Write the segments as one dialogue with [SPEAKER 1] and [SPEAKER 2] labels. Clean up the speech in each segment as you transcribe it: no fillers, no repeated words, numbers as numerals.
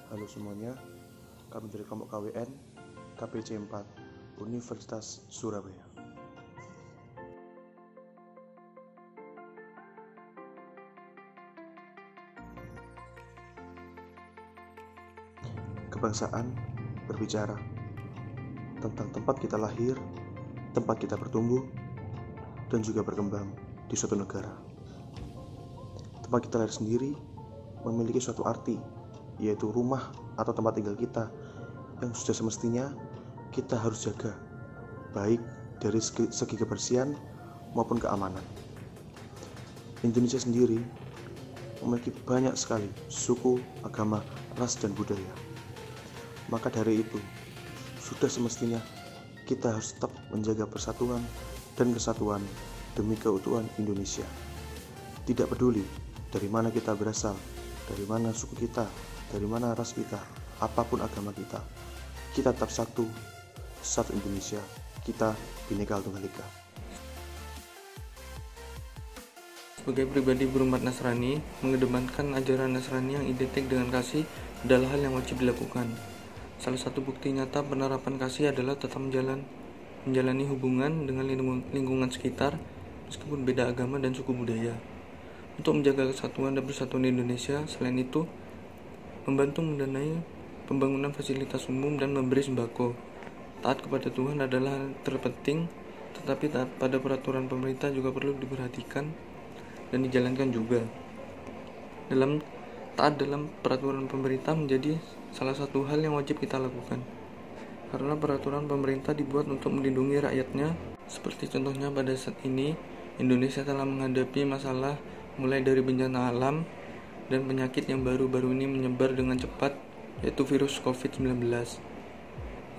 [SPEAKER 1] Halo semuanya, kami dari kelompok KWN KPC 4 Universitas Surabaya. Kebangsaan berbicara tentang tempat kita lahir, tempat kita bertumbuh, dan juga berkembang di suatu negara. Tempat kita lahir sendiri memiliki suatu arti, yaitu rumah atau tempat tinggal kita yang sudah semestinya kita harus jaga, baik dari segi kebersihan maupun keamanan. Indonesia sendiri memiliki banyak sekali suku, agama, ras, dan budaya. Maka dari itu, sudah semestinya kita harus tetap menjaga persatuan dan kesatuan demi keutuhan Indonesia. Tidak peduli dari mana kita berasal, dari mana suku kita, dari mana ras kita, apapun agama kita tetap satu Indonesia, kita Bhinneka Tunggal Ika.
[SPEAKER 2] Sebagai pribadi berumat Nasrani, mengedepankan ajaran Nasrani yang identik dengan kasih adalah hal yang wajib dilakukan. Salah satu bukti nyata penerapan kasih adalah tetap menjalani hubungan dengan lingkungan sekitar, meskipun beda agama dan suku budaya. Untuk menjaga kesatuan dan persatuan Indonesia, selain itu, membantu mendanai pembangunan fasilitas umum dan memberi sembako. Taat kepada Tuhan adalah hal terpenting, tetapi taat pada peraturan pemerintah juga perlu diperhatikan dan dijalankan juga. Taat dalam peraturan pemerintah menjadi salah satu hal yang wajib kita lakukan, karena peraturan pemerintah dibuat untuk melindungi rakyatnya. Seperti contohnya pada saat ini, Indonesia telah menghadapi masalah mulai dari bencana alam dan penyakit yang baru-baru ini menyebar dengan cepat, yaitu virus COVID-19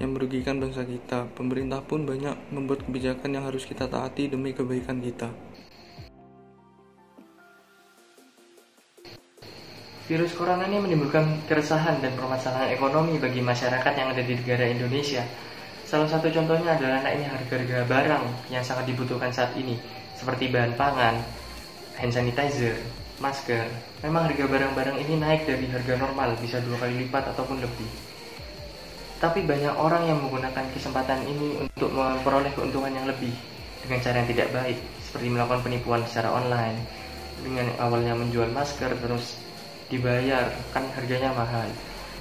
[SPEAKER 2] yang merugikan bangsa kita. Pemerintah pun banyak membuat kebijakan yang harus kita taati demi kebaikan kita.
[SPEAKER 3] Virus corona ini menimbulkan keresahan dan permasalahan ekonomi bagi masyarakat yang ada di negara Indonesia. Salah satu contohnya adalah naiknya harga-harga barang yang sangat dibutuhkan saat ini, seperti bahan pangan, hand sanitizer, masker. Memang harga barang-barang ini naik dari harga normal, bisa 2 kali lipat ataupun lebih. Tapi banyak orang yang menggunakan kesempatan ini untuk memperoleh keuntungan yang lebih dengan cara yang tidak baik, seperti melakukan penipuan secara online. Dengan awalnya menjual masker, terus dibayar, kan harganya mahal,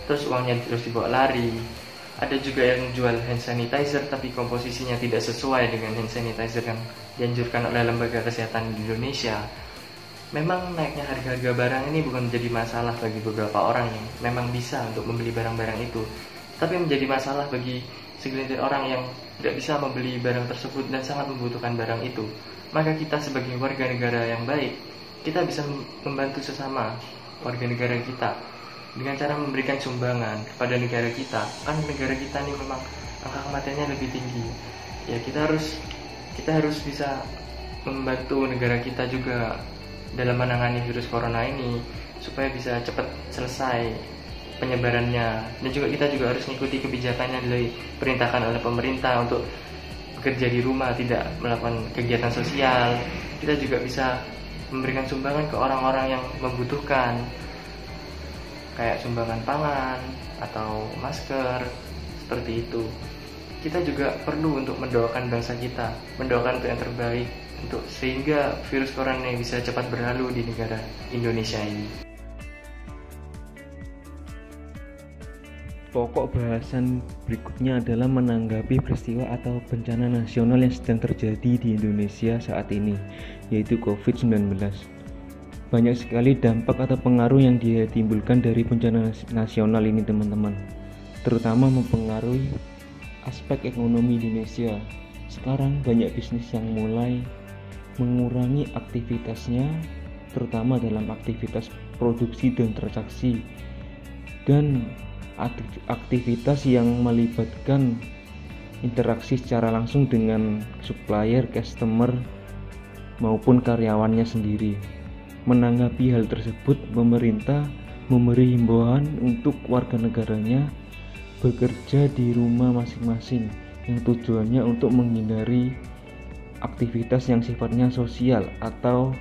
[SPEAKER 3] terus uangnya terus dibawa lari. Ada juga yang jual hand sanitizer tapi komposisinya tidak sesuai dengan hand sanitizer yang dianjurkan oleh lembaga kesehatan di Indonesia. Memang naiknya harga-harga barang ini bukan menjadi masalah bagi beberapa orang yang memang bisa untuk membeli barang-barang itu, tapi menjadi masalah bagi segelintir orang yang tidak bisa membeli barang tersebut dan sangat membutuhkan barang itu. Maka kita sebagai warga negara yang baik, kita bisa membantu sesama warga negara kita dengan cara memberikan sumbangan kepada negara kita. Kan negara kita ini memang angka kematiannya lebih tinggi. Ya kita harus bisa membantu negara kita juga dalam menangani virus corona ini supaya bisa cepat selesai penyebarannya. Dan juga kita juga harus mengikuti kebijakannya yang diperintahkan oleh pemerintah untuk bekerja di rumah, tidak melakukan kegiatan sosial. Kita juga bisa memberikan sumbangan ke orang-orang yang membutuhkan, kayak sumbangan pangan atau masker, seperti itu. Kita juga perlu untuk mendoakan bangsa kita, mendoakan untuk yang terbaik, untuk sehingga virus corona ini bisa cepat berlalu di negara Indonesia ini.
[SPEAKER 4] Pokok bahasan berikutnya adalah menanggapi peristiwa atau bencana nasional yang sedang terjadi di Indonesia saat ini, yaitu COVID-19. Banyak sekali dampak atau pengaruh yang ditimbulkan dari bencana nasional ini, teman-teman. Terutama mempengaruhi aspek ekonomi Indonesia. Sekarang banyak bisnis yang mulai mengurangi aktivitasnya, terutama dalam aktivitas produksi dan transaksi, dan aktivitas yang melibatkan interaksi secara langsung dengan supplier, customer, maupun karyawannya sendiri. Menanggapi hal tersebut, pemerintah memberi himbauan untuk warga negaranya bekerja di rumah masing-masing, yang tujuannya untuk menghindari aktivitas yang sifatnya sosial atau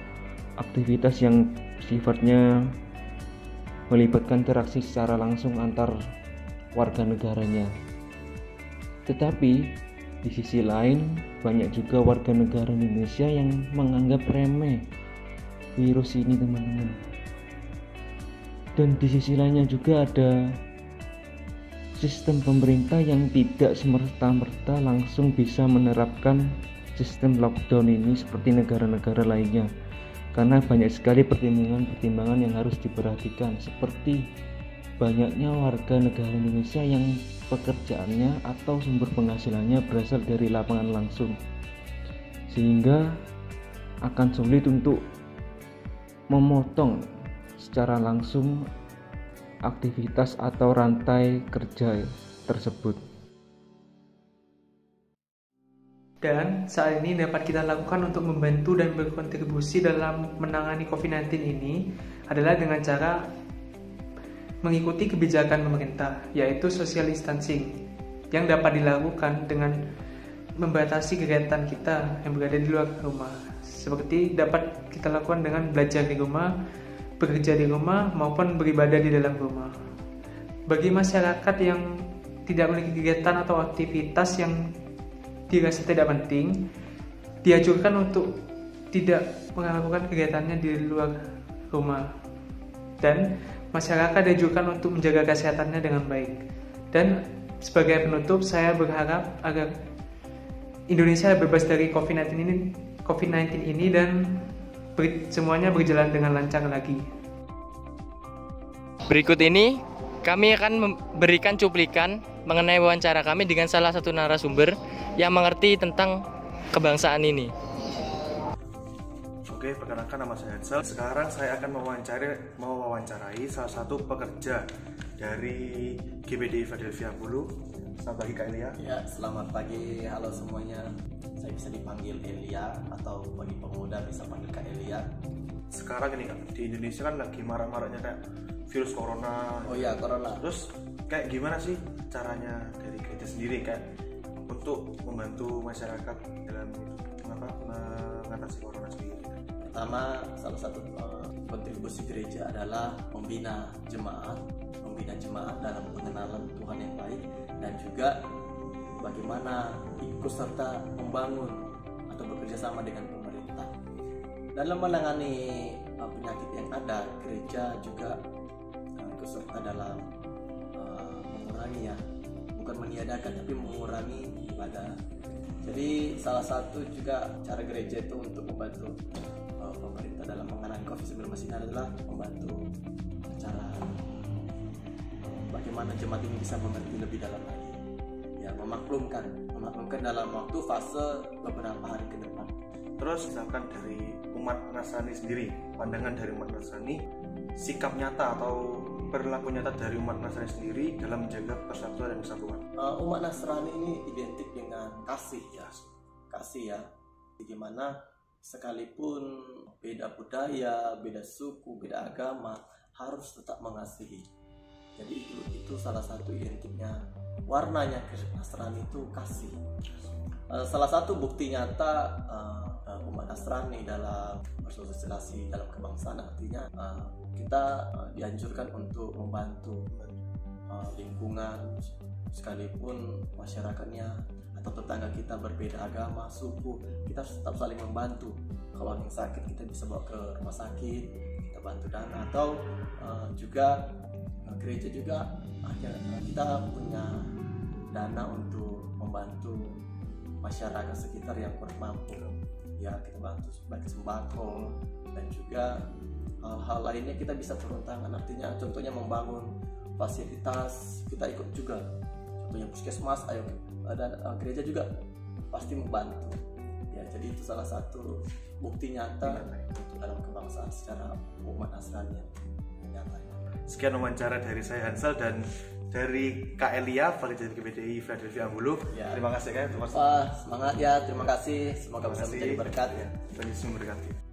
[SPEAKER 4] aktivitas yang sifatnya melibatkan interaksi secara langsung antar warga negaranya. Tetapi di sisi lain banyak juga warga negara Indonesia yang menganggap remeh virus ini, teman-teman. Dan di sisi lainnya juga ada sistem pemerintah yang tidak semerta-merta langsung bisa menerapkan sistem lockdown ini seperti negara-negara lainnya, karena banyak sekali pertimbangan-pertimbangan yang harus diperhatikan, seperti banyaknya warga negara Indonesia yang pekerjaannya atau sumber penghasilannya berasal dari lapangan langsung, sehingga akan sulit untuk memotong secara langsung aktivitas atau rantai kerja tersebut.
[SPEAKER 2] Dan saat ini dapat kita lakukan untuk membantu dan berkontribusi dalam menangani COVID-19 ini adalah dengan cara mengikuti kebijakan pemerintah, yaitu social distancing, yang dapat dilakukan dengan membatasi kegiatan kita yang berada di luar rumah. Seperti dapat kita lakukan dengan belajar di rumah, bekerja di rumah, maupun beribadah di dalam rumah. Bagi masyarakat yang tidak memiliki kegiatan atau aktivitas yang dirasa tidak penting, dianjurkan untuk tidak melakukan kegiatannya di luar rumah. Dan masyarakat dianjurkan untuk menjaga kesehatannya dengan baik. Dan sebagai penutup, saya berharap agar Indonesia bebas dari COVID-19 ini dan semuanya berjalan dengan lancar lagi.
[SPEAKER 3] Berikut ini kami akan memberikan cuplikan mengenai wawancara kami dengan salah satu narasumber yang mengerti tentang kebangsaan ini.
[SPEAKER 1] Oke, perkenalkan, nama saya Hansel. Sekarang saya akan mewawancarai salah satu pekerja dari GBDI Philadelphia Bulu. Selamat pagi Kak Elia.
[SPEAKER 5] Ya, selamat pagi, halo semuanya. Saya bisa dipanggil Elia atau bagi pemuda bisa panggil Kak Elia.
[SPEAKER 1] Sekarang ini Kak, di Indonesia kan lagi marak-maraknya kayak virus corona.
[SPEAKER 5] Oh iya, corona.
[SPEAKER 1] Terus kayak gimana sih caranya dari gereja sendiri kayak untuk membantu masyarakat dalam mengatasi corona sendiri?
[SPEAKER 5] Pertama, salah satu kontribusi gereja adalah membina jemaat dalam pengenalan Tuhan yang baik, dan juga bagaimana ikut serta membangun atau bekerja sama dengan pemerintah dalam menangani penyakit yang ada. Gereja juga ikut serta dalam mengurangi, bukan meniadakan tapi mengurangi ibadah. Jadi salah satu juga cara gereja itu untuk membantu pemerintah dalam menangani COVID-19 ini adalah membantu cara bagaimana jemaat ini bisa mengerti lebih dalam lagi, ya, memaklumkan dalam waktu fase beberapa hari ke depan.
[SPEAKER 1] Terus misalkan dari umat Nasrani sendiri, pandangan dari umat Nasrani, sikap nyata atau perilaku nyata dari umat Nasrani sendiri dalam menjaga persatuan dan kesatuan.
[SPEAKER 5] Umat Nasrani ini identik dengan kasih ya, bagaimana sekalipun beda budaya, beda suku, beda agama, harus tetap mengasihi. Jadi itu salah satu identiknya, warnanya Nasrani itu kasih. Salah satu bukti nyata umat Nasrani dalam bersosialisasi dalam kebangsaan, artinya kita dianjurkan untuk membantu lingkungan, sekalipun masyarakatnya atau tetangga kita berbeda agama, suku, kita tetap saling membantu. Kalau yang sakit kita bisa bawa ke rumah sakit, kita bantu dana, atau juga gereja juga kita punya dana untuk membantu masyarakat sekitar yang kurang mampu, ya, kita bantu bagi sembako, dan juga hal-hal lainnya kita bisa turun tangan. Artinya contohnya membangun fasilitas, kita ikut juga, contohnya puskesmas, ayo, dan gereja juga pasti membantu, ya. Jadi itu salah satu bukti nyata dalam kebangsaan secara umat Nasrani yang nyata.
[SPEAKER 1] Sekian wawancara dari saya Hansel dan dari Kak Elia, Validator GBDI Philadelphia Bulu.
[SPEAKER 5] Ya.
[SPEAKER 1] Terima kasih Kak.
[SPEAKER 5] Semangat ya, terima kasih. Semoga bisa menjadi berkat ya.
[SPEAKER 1] Tuhan Yesus memberkati.